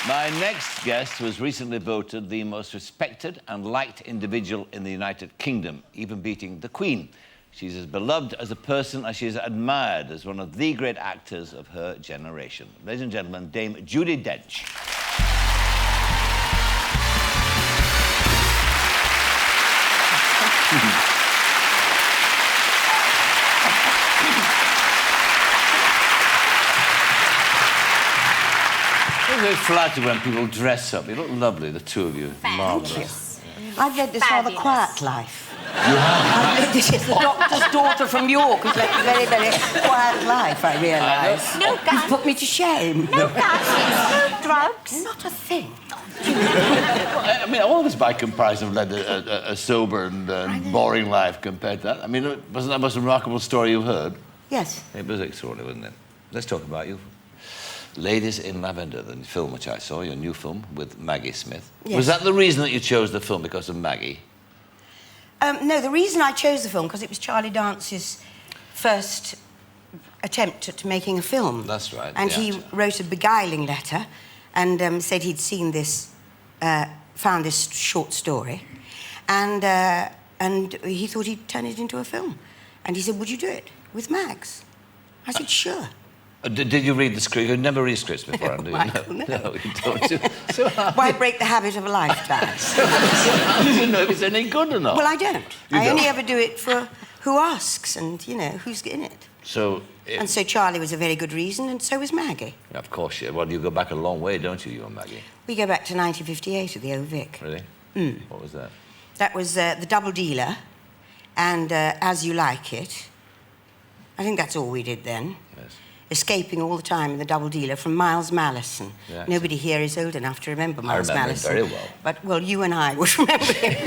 My next guest was recently voted the most respected and liked individual in the United Kingdom, even beating the Queen. She's as beloved as a person as she is admired as one of the great actors of her generation. Ladies and gentlemen, Dame Judi Dench. I'm very flattered when people dress up. You look lovely, the two of you. Marvellous. Yeah. I've led this rather quiet life. You have? I've led this as the doctor's daughter from York who's led a very, very quiet life, I realise. No gas. You've put me to shame. No gas, no drugs. Not a thing. I mean, all of us, by comparison, have led a sober and boring life compared to that. I mean, wasn't that the most remarkable story you've heard? Yes. It was extraordinary, wasn't it? Let's talk about you. Ladies in Lavender, the film which I saw, your new film with Maggie Smith. Yes. Was that the reason that you chose the film, because of Maggie? No, the reason I chose the film, because it was Charlie Dance's first attempt at making a film. That's right. And he wrote a beguiling letter and said he'd seen this, found this short story, and he thought he'd turn it into a film. And he said, would you do it with Mags? I said, sure. Did you read the script? You'd never read scripts before, do you? Michael, no. No, you don't. So Why break the habit of a lifetime? how do you know if it's any good or not? Well, I don't. You I only don't? ever do it for who asks and, you know, who's in it. So... And so Charlie was a very good reason, and so was Maggie. Of course, yeah. Well, you go back a long way, don't you, you and Maggie? We go back to 1958 at the Old Vic. Really? Mm. What was that? That was The Double Dealer and As You Like It. I think that's all we did then. Yes. Escaping all the time in The Double Dealer from Miles Mallison. Yes. Nobody here is old enough to remember Miles remember him Mallison. very well. But, well, you and I would remember him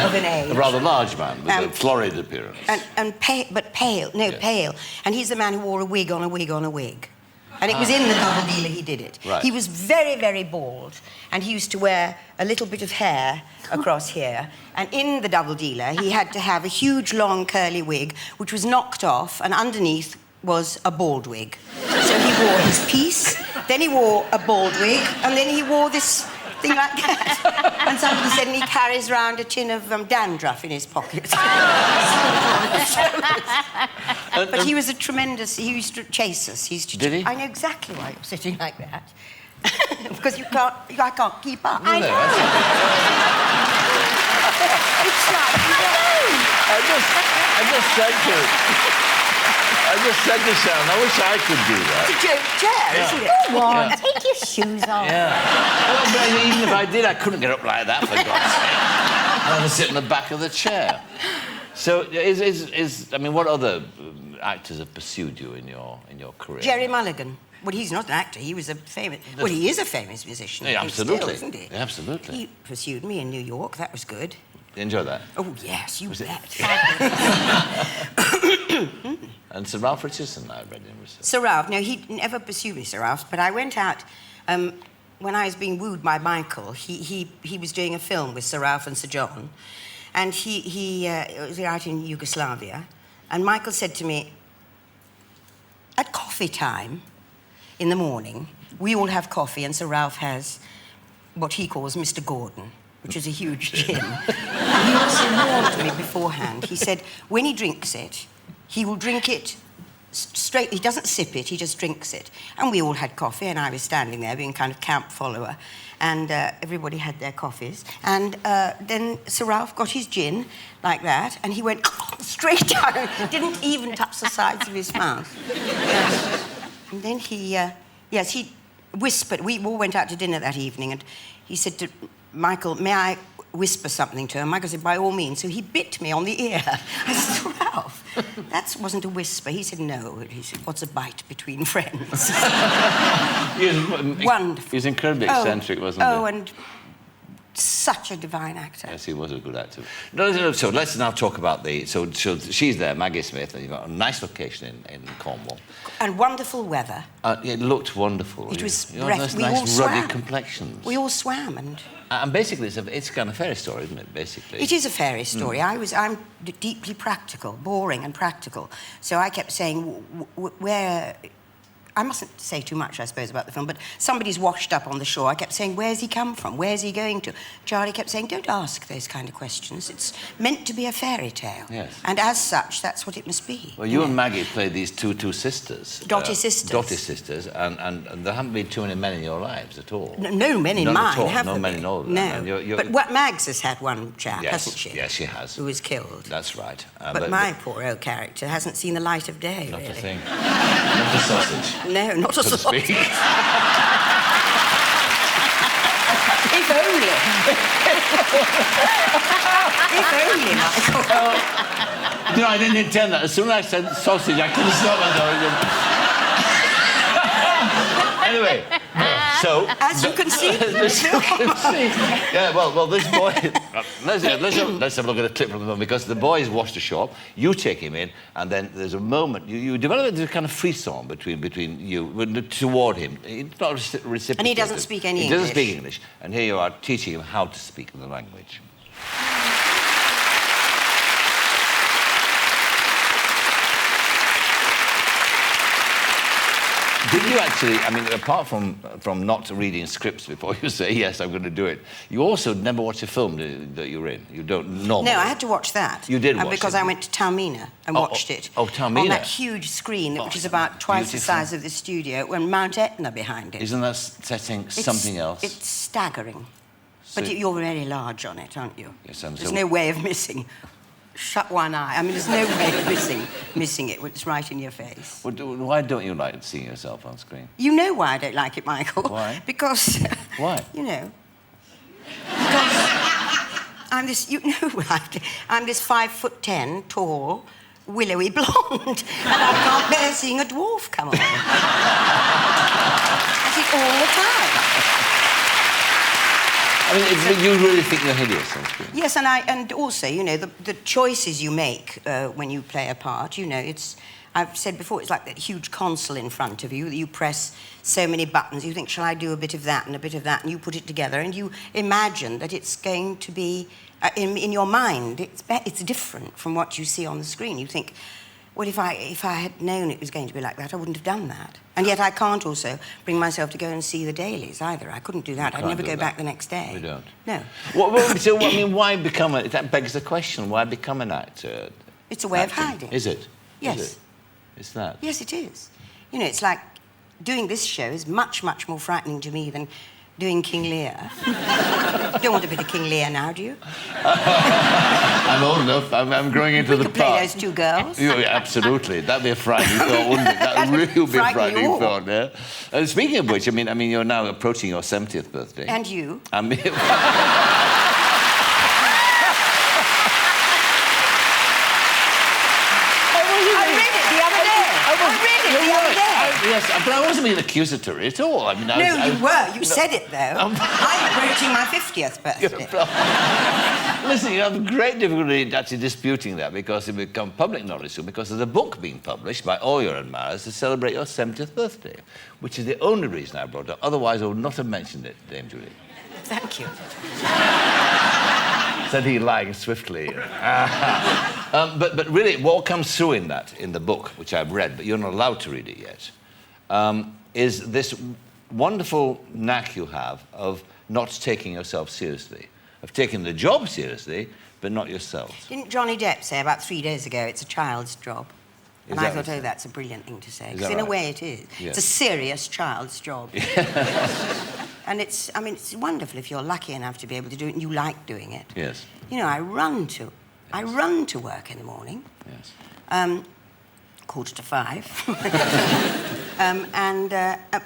of an age. A rather large man with a florid appearance. And pale, but pale, no, Yes. pale. And he's the man who wore a wig on a wig on a wig. And it was in The Double Dealer he did it. Right. He was very, very bald, and he used to wear a little bit of hair across here. And in The Double Dealer, he had to have a huge, long, curly wig, which was knocked off, and underneath was a bald wig. So he wore his piece, then he wore a bald wig, and then he wore this thing like that. And somebody said he carries around a tin of dandruff in his pocket. But he was a tremendous... He used to chase us. Did he? I know exactly why you're sitting like that. Because I can't keep up. I know. It's like... I just said to Sharon, I wish I could do that. It's a joke chair, isn't it? Go on, take your shoes off. Yeah. Well, but even if I did, I couldn't get up like that, for God's sake. I'd have to sit in the back of the chair. So, I mean, what other actors have pursued you in your career? Jerry Mulligan. Well, he's not an actor. He was a famous... Well, he is a famous musician. Yeah, absolutely. Still, isn't he? Yeah, absolutely. He pursued me in New York. That was good. You enjoy that? Oh, yes, you bet. And Sir Ralph Richardson, I read him. Sir Ralph, no, he never pursued me, Sir Ralph, but I went out... when I was being wooed by Michael, he was doing a film with Sir Ralph and Sir John, and he was out in Yugoslavia, and Michael said to me, at coffee time in the morning, we all have coffee, and Sir Ralph has what he calls Mr. Gordon, which is a huge gin. And he also warned me beforehand. He said, when he drinks it, he will drink it straight. He doesn't sip it, he just drinks it. And we all had coffee, and I was standing there being kind of camp follower, and everybody had their coffees. And then Sir Ralph got his gin like that, and he went straight down, didn't even touch the sides of his mouth. And then he whispered. We all went out to dinner that evening, and he said to Michael, may I whisper something to him? Michael said, by all means. So he bit me on the ear. I said, Ralph, that wasn't a whisper. He said, no. He said, what's a bite between friends? Wonderful. He was incredibly eccentric, wasn't he? Oh, and such a divine actor. Yes, he was a good actor. No, so let's now talk about the... So she's there, Maggie Smith, and you've got a nice location in Cornwall. And wonderful weather. It looked wonderful. It was you know, we all nice ruddy swam. complexions. We all swam, and basically, it's kind of a fairy story, isn't it, basically? It is a fairy story. I'm deeply practical, boring and practical. So I kept saying, where I mustn't say too much, I suppose, about the film, but somebody's washed up on the shore. I kept saying, where's he come from? Where's he going to? Charlie kept saying, don't ask those kind of questions. It's meant to be a fairy tale. Yes. And as such, that's what it must be. Well, you and Maggie played these two sisters. Dotty sisters. Dotty sisters, and there haven't been too many men in your lives at all. No men in None mine, at all. have No there men been? in all of them. No. And But what Mags has had one chap, yes, hasn't she? Yes, she has. Who was killed. That's right. But my poor old character hasn't seen the light of day, Not really. a thing. Not a sausage. No, not a So to sausage. speak. If only. If only, Michael. You know, I didn't intend that. As soon as I said sausage, I couldn't stop myself. Anyway, so... As you can see. As you can see. Yeah, well, this boy... Let's have a look at a clip from the film, because the boy is washed ashore, you take him in, and then there's a moment, you develop a kind of frisson between you, toward him. It's not reciprocated. And he doesn't speak any English. He doesn't English. speak English, and here you are teaching him how to speak the language. Did you actually, I mean, apart from not reading scripts before you say, yes, I'm going to do it, you also never watch a film that you're in? You don't normally? No, I had to watch that. You did watch because it? I went to Taormina and watched it. Oh, Taormina. On that huge screen, which is about twice the size of the studio, and Mount Etna behind it. Isn't that setting something else? It's staggering. So But you're very large on it, aren't you? Yes, I'm There's so... no way of missing. Shut one eye. I mean, there's no way of missing it when it's right in your face. Why don't you like seeing yourself on screen? You know why I don't like it, Michael. Why? Because... Why? You know. Because I'm this... You know, I'm this 5'10", tall, willowy blonde, and I can't bear seeing a dwarf come on. I see it all the time. I mean, you really think you're hideous on screen? Yes, and also, you know, the choices you make when you play a part, you know, it's... I've said before, it's like that huge console in front of you, that you press so many buttons, you think, shall I do a bit of that and a bit of that, and you put it together, and you imagine that it's going to be, in your mind, it's different from what you see on the screen. You think, well, if I had known it was going to be like that, I wouldn't have done that. And yet I can't also bring myself to go and see the dailies either. I couldn't do that. I'd never go back the next day. You don't? No. So, I mean, why become a... That begs the question, why become an actor? It's a way of hiding. Is it? Yes. Is it? It's that? Yes, it is. You know, it's like doing this show is much, much more frightening to me than doing King Lear. You don't want a bit of King Lear now, do you? I'm old enough. I'm growing into the Play part. those two girls. Yeah, absolutely. That'd be a frightening thought, wouldn't it? That would really be a frightening thought, yeah? Speaking of which, I mean, you're now approaching your 70th birthday. And you. I mean... Yes, but I wasn't being accusatory at all. I mean, you were. You said it, though. I'm approaching my 50th birthday. Listen, you have great difficulty actually disputing that, because it will become public knowledge soon, because there's a book being published by all your admirers to celebrate your 70th birthday, which is the only reason I brought it up. Otherwise, I would not have mentioned it, Dame Judi. Thank you. Said he, lying swiftly. But really, what comes through in the book, which I've read, but you're not allowed to read it yet, is this wonderful knack you have of not taking yourself seriously, of taking the job seriously, but not yourself. Didn't Johnny Depp say about 3 days ago, it's a child's job? And I thought, oh, that's a brilliant thing to say. Because in a way it is. Yes. It's a serious child's job. And it's wonderful if you're lucky enough to be able to do it and you like doing it. Yes. You know, I run to work in the morning. Yes. 4:45.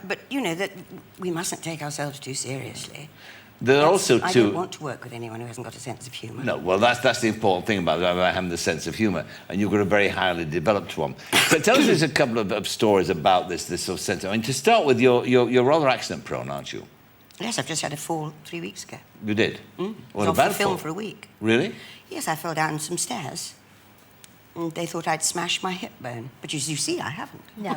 But, you know, that we mustn't take ourselves too seriously. There are also I don't want to work with anyone who hasn't got a sense of humour. No, well, that's the important thing about having the sense of humour, and you've got a very highly developed one. So tell us a couple of stories about this sort of sense. I mean, to start with, you're rather accident-prone, aren't you? Yes, I've just had a fall 3 weeks ago. You did? Mm. What I was about off the film fall? for a week. Really? Yes, I fell down some stairs. And they thought I'd smashed my hip bone. But as you see, I haven't. No.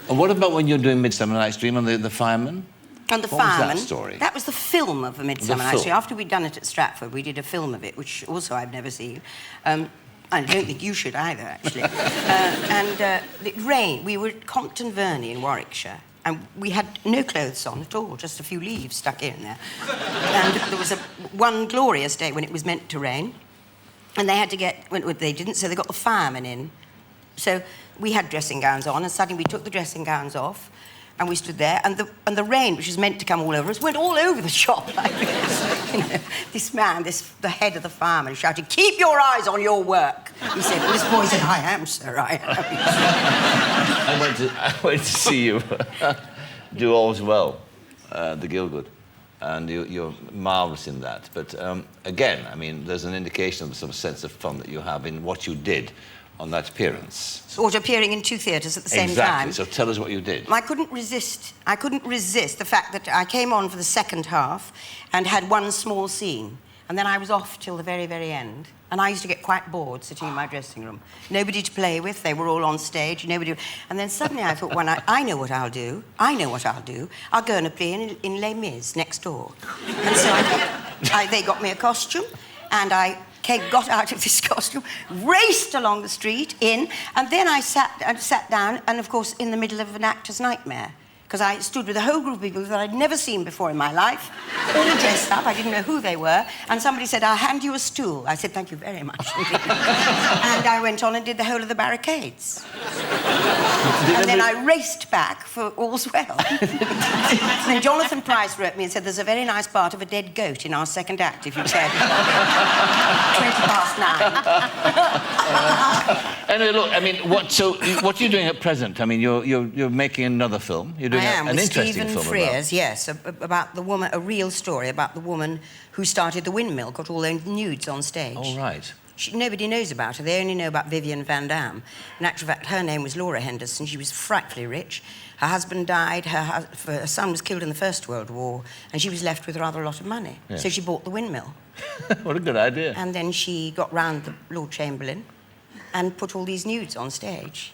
And what about when you're doing Midsummer Night's Dream on the fireman? And the What was that fireman. story? That was the film of A Midsummer The Night's film. Dream. After we'd done it at Stratford, we did a film of it, which also I've never seen. I don't think you should either, actually. It rained. We were at Compton Verney in Warwickshire, and we had no clothes on at all, just a few leaves stuck in there. And there was one glorious day when it was meant to rain, and they had to get... Well, they didn't, so they got the firemen in. So we had dressing gowns on, and suddenly we took the dressing gowns off, and we stood there, and the rain, which was meant to come all over us, went all over the shop like this. You know, this man, the head of the fireman, shouted, "Keep your eyes on your work." He said, well, this boy said, "I am, sir, I am." I went to see you do All's Well, the Gielgud, and you're marvellous in that. But again, I mean, there's an indication of the sort of sense of fun that you have in what you did on that appearance. Or appearing in 2 theatres at the same time. Exactly, so tell us what you did. I couldn't resist the fact that I came on for the second half and had one small scene, and then I was off till the very, very end. And I used to get quite bored sitting in my dressing room. Nobody to play with, they were all on stage, nobody... And then suddenly I thought, I know what I'll do. I'll go and appear in Les Mis next door. And so they got me a costume, and I got out of this costume, raced along the street, and then I sat down, and of course, in the middle of an actor's nightmare, because I stood with a whole group of people that I'd never seen before in my life, all dressed up, I didn't know who they were, and somebody said, "I'll hand you a stool." I said, "Thank you very much." And I went on and did the whole of the barricades. And then I raced back for All's Well. Then Jonathan Price wrote me and said, "There's a very nice part of a dead goat in our second act, if you care." 9:20. Anyway, look, I mean, what are you doing at present? I mean, you're making another film. You're doing an interesting Stephen film Frears, yes, about the woman, a real story about the woman who started the windmill, got all those nudes on stage. Oh, right. Nobody knows about her. They only know about Vivian Van Damme. In actual fact, her name was Laura Henderson. She was frightfully rich. Her husband died. Her son was killed in the First World War, and she was left with rather a lot of money. Yes. So she bought the windmill. What a good idea. And then she got round the Lord Chamberlain and put all these nudes on stage.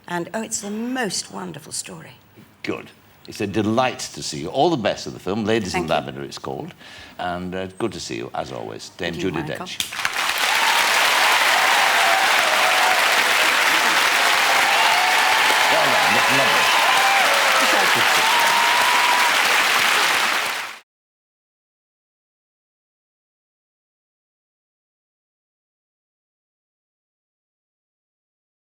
And, oh, it's the most wonderful story. Good. It's a delight to see you. All the best of the film. Ladies in Thank you. Lavender, it's called. And good to see you, as always. Dame Judi Dench.